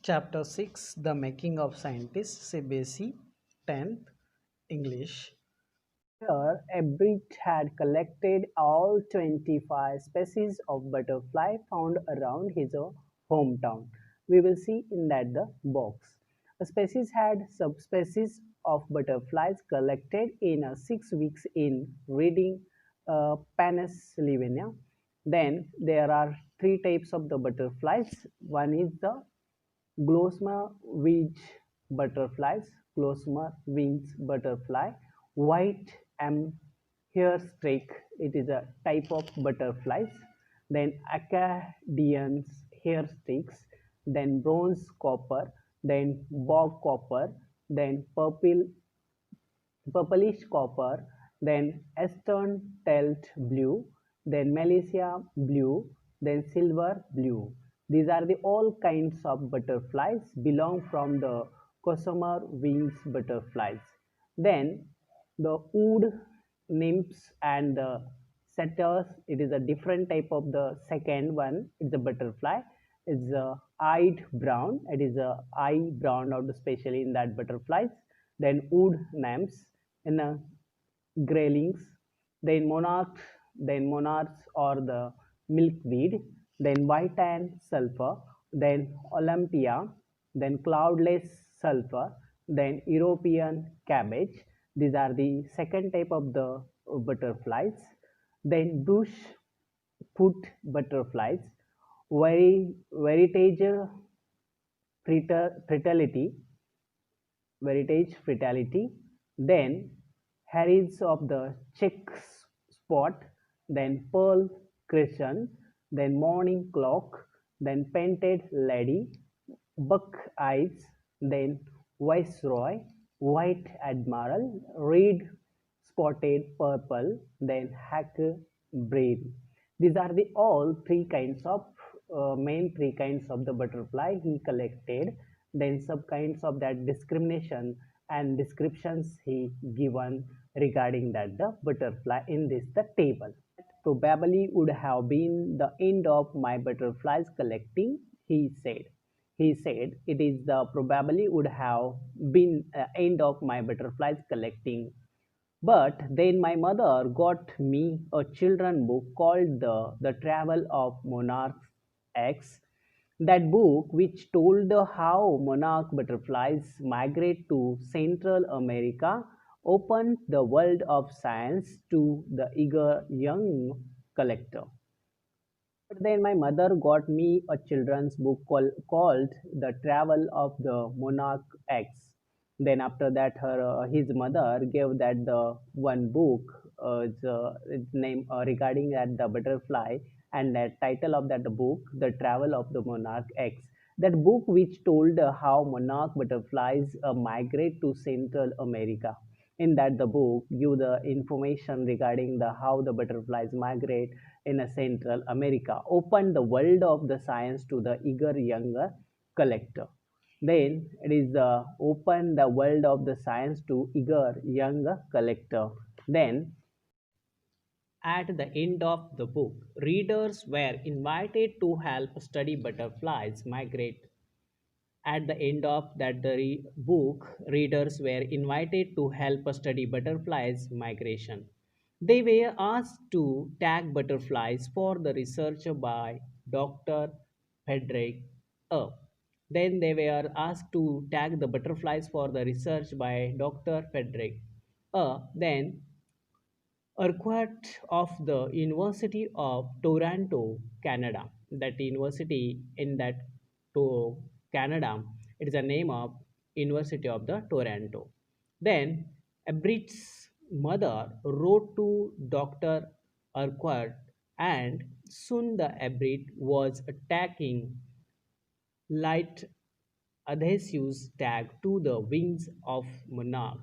Chapter 6, The Making of Scientists, CBSE, 10th, English. Here, Ebrit had collected all 25 species of butterfly found around his hometown. We will see in that the box. A species had subspecies of butterflies collected in 6 weeks in Reading, Pennsylvania. Then there are three types of the butterflies. One is the Glossma wings butterflies, Glossma wings butterfly, white hair streak, it is a type of butterflies. Then Acadians hair sticks, then bronze copper, then bog copper, then purplish copper, then eastern tailed blue, then Malaysia blue, then silver blue. These are the all kinds of butterflies belong from the Gossamer wings butterflies. Then the wood nymphs and the satyrs, it is a different type of the second one. It's a butterfly. It's a eyed brown. It is a eye brown out especially in that butterflies. Then wood nymphs in a graylings, then monarchs or the milkweed, then white and sulfur, then Olympia, then cloudless sulfur, then European cabbage. These are the second type of the butterflies. Then bush foot butterflies, heritage fertility, heritage fertility, then Harris of the Czech spot, then Pearl Crescent, then Morning Clock, then Painted Lady, Buck Eyes, then Viceroy, White Admiral, Red Spotted Purple, then Hack Brain. These are the all three kinds of main three kinds of the butterfly he collected. Then sub kinds of that discrimination and descriptions he given regarding that the butterfly in this the table. Probably would have been the end of my butterflies collecting, he said. He said it is the probably would have been end of my butterflies collecting. But then my mother got me a children book called The Travel of Monarch X. That book, which told how monarch butterflies migrate to Central America, opened the world of science to the eager young collector. But then my mother got me a children's book called The Travel of the Monarch X. Then after that, his mother gave that the one book, its name regarding that the butterfly, and that title of that book, The Travel of the Monarch X. That book which told how monarch butterflies migrate to Central America. In that the book give the information regarding the how the butterflies migrate in a Central America, opened the world of the science to the eager younger collector. Then it is open the world of the science to eager younger collector. Then at the end of the book, readers were invited to help study butterflies migrate. At the end of that book, readers were invited to help study butterflies migration. They were asked to tag butterflies for the research by Dr. Frederick A. Then they were asked to tag the butterflies for the research by Dr. Frederick A. Then Urquhart of the University of Toronto, Canada. That university in that Canada, it is a name of University of the Toronto. Then Abrit's mother wrote to Dr. Urquhart, and soon the Abrit was attacking light adhesives tag to the wings of monarch.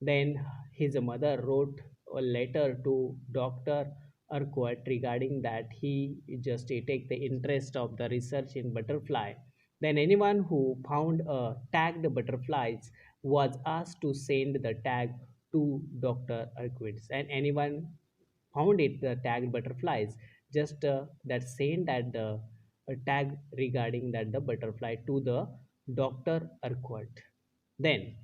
Then his mother wrote a letter to Dr. Urquhart regarding that he just take the interest of the research in butterfly. Then anyone who found a tagged butterflies was asked to send the tag to Dr. Urquhart, and anyone found it the tagged butterflies just that sent that the tag regarding that the butterfly to the Dr. Urquhart. Then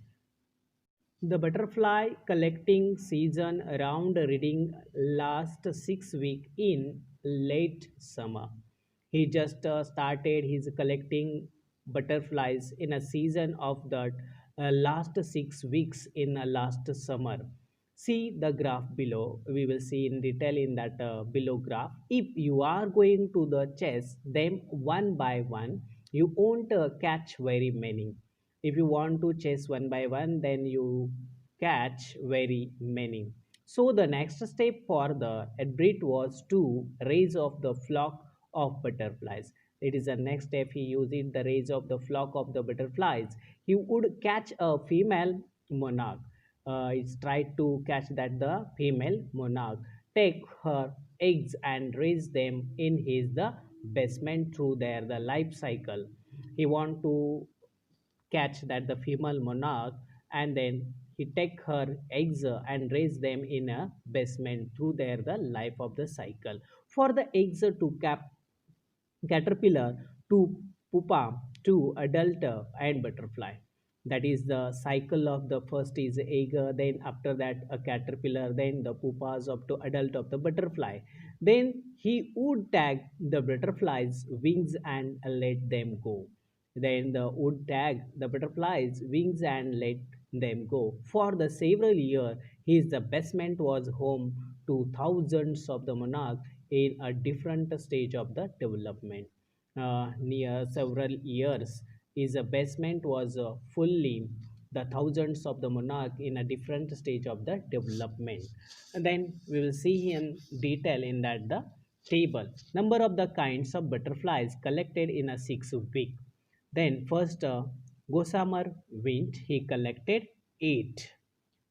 the butterfly collecting season around reading last 6 weeks in late summer. He just started his collecting butterflies in a season of the last 6 weeks in last summer. See the graph below. We will see in detail in that below graph. If you are going to the chase them one by one, you won't catch very many. If you want to chase one by one, then you catch very many. So the next step for the Edbrit was to raise of the flock of butterflies. It is the next step. He used it, the raise of the flock of the butterflies. He would catch a female monarch. It's tried to catch that the female monarch take her eggs and raise them in his the basement through their the life cycle. He want to catch that the female monarch, and then he take her eggs and raise them in a basement through their the life of the cycle. For the eggs to caterpillar to pupa to adult and butterfly, that is the cycle of the first is egg, then after that a caterpillar, then the pupas up to adult of the butterfly. Then he would tag the butterflies wings and let them go. Then the would tag the butterflies wings and let them go. For the several year his the basement was home to thousands of the monarchs in a different stage of the development. Near several years, his basement was fully the thousands of the monarch in a different stage of the development. And then we will see in detail in that the table number of the kinds of butterflies collected in a 6 week. Then first Gossamer went, he collected 8.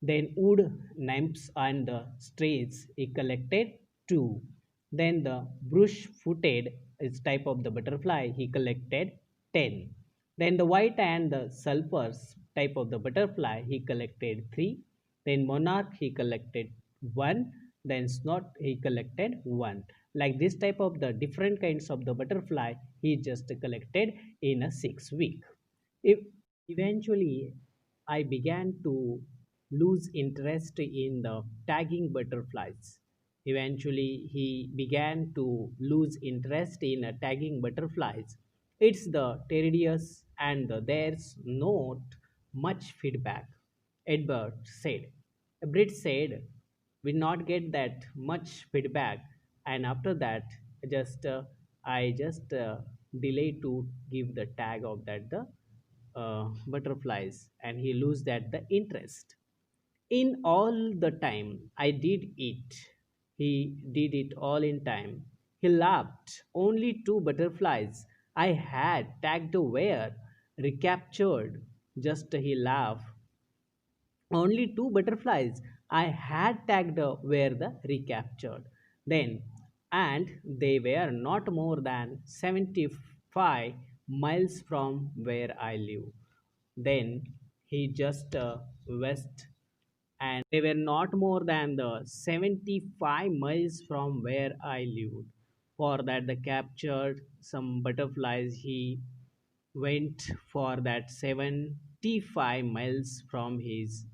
Then wood nymphs and the strays he collected 2. Then the brush footed is type of the butterfly he collected 10. Then the white and the sulphurs type of the butterfly he collected 3. Then monarch he collected 1. Then snot he collected 1. Like this type of the different kinds of the butterfly he just collected in a 6 week. If eventually I began to lose interest in the tagging butterflies. Eventually, he began to lose interest in tagging butterflies. It's the tedious and there's not much feedback, Edward said. Brit said, we not get that much feedback, and after that, just I just delay to give the tag of that the butterflies, and he lose that the interest. In all the time I did it, he did it all in time. He laughed. Only 2 butterflies I had tagged were recaptured. Just he laughed. Only 2 butterflies I had tagged were the recaptured. Then, and they were not more than 75 miles from where I live. Then he just west, and they were not more than the 75 miles from where I lived. For that, the captured some butterflies. He went for that 75 miles from his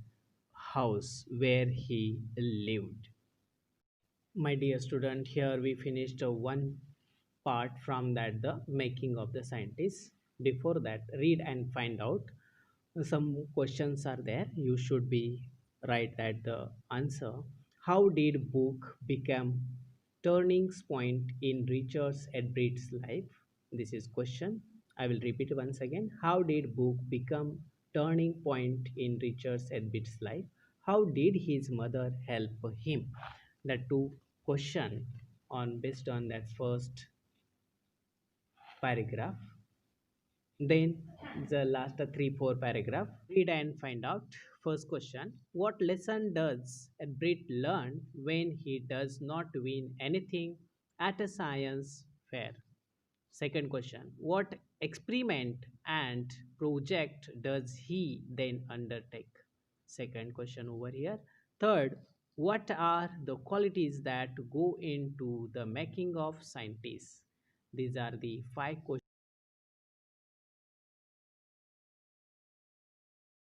house where he lived. My dear student, here we finished one part from that the making of the scientist. Before that, read and find out. Some questions are there. You should be write that the answer. How did book become turning point in Richard Edbreed's life? This is question. I will repeat once again. How did book become turning point in Richard Edbreed's life? How did his mother help him? The two question on based on that first paragraph. Then the last 3 4 paragraph. Read and find out. First question: what lesson does Brett learn when he does not win anything at a science fair? Second question: what experiment and project does he then undertake? Second question over here. Third: what are the qualities that go into the making of scientists? These are the five questions